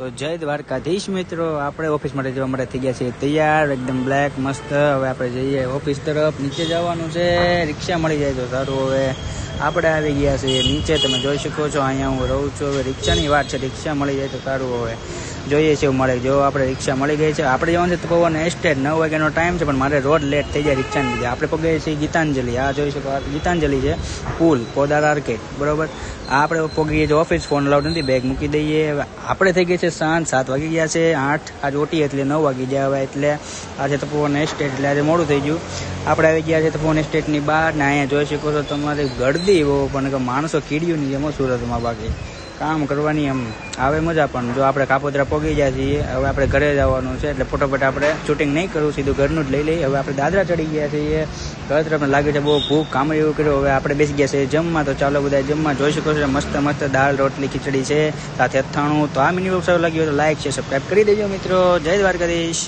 તો જય દ્વારકાધીશ મિત્રો, આપણે ઓફિસ માટે જવા માટે થઈ ગયા છીએ તૈયાર, એકદમ બ્લેક મસ્ત. હવે આપણે જઈએ ઓફિસ તરફ. નીચે જવાનું છે, રિક્ષા મળી જાય તો સારું. હવે આપણે આવી ગયા છીએ નીચે, તમે જોઈ શકો છો. અહીંયા હું રહું છું. હવે રિક્ષાની વાત છે, રિક્ષા મળી જાય તો સારું. હવે જોઈએ છે મળે. જો આપણે રિક્ષા મળી ગઈ છે. આપણે જવાનું છે પવન એસ્ટેટ. 9 વાગ્યાનો ટાઈમ છે, પણ મારે રોડ લેટ થઈ જાય રિક્ષાને લીધે. આપણે પગે છીએ ગીતાંજલિ. આ જોઈ શકો, ગીતાંજલિ છે પુલ, પોદાર આર્કેટ, બરોબર. આ આપણે પગીએ છીએ ઓફિસ. ફોન લાઉડ નથી, બેગ મૂકી દઈએ. હવે આપણે થઈ ગયા છે સાંજ 7 વાગી ગયા છે. 8 આજ ઓટી એટલે 9 વાગી ગયા. હવે એટલે આજે તપોવન એસ્ટેટ એટલે આજે મોડું થઈ ગયું. આપણે આવી ગયા છે તપોવન એસ્ટેટની બહાર ને અહીંયા જોઈ શકો છો તમારે ગળદી બહુ, પણ માણસો કીડ્યું નહીં એમ સુરતમાં. બાકી કામ કરવાની એમ આવે મજા. પણ જો આપણે કાપોદ્રા પગી ગયા છીએ. હવે આપણે ઘરે જવાનું છે એટલે ફટોફટ આપણે શૂટિંગ નહીં કરવું, સીધું ઘરનું જ લઈ લઈએ. હવે આપણે દાદરા ચડી ગયા છીએ. ઘર તરફ લાગે છે બહુ ભૂખ, કામ એવું કર્યું. હવે આપણે બેસી ગયા છે જમવા. તો ચાલો બધા જમવા. જોઈ શકો છો મસ્ત મસ્ત દાળ રોટલી ખીચડી છે, સાથે અથાણું. તો આ મિની બ્લોગ સારું લાગ્યું તો લાઈક છે, સબસ્ક્રાઈબ કરી દેજો મિત્રો. જય દ્વારકાધીશ.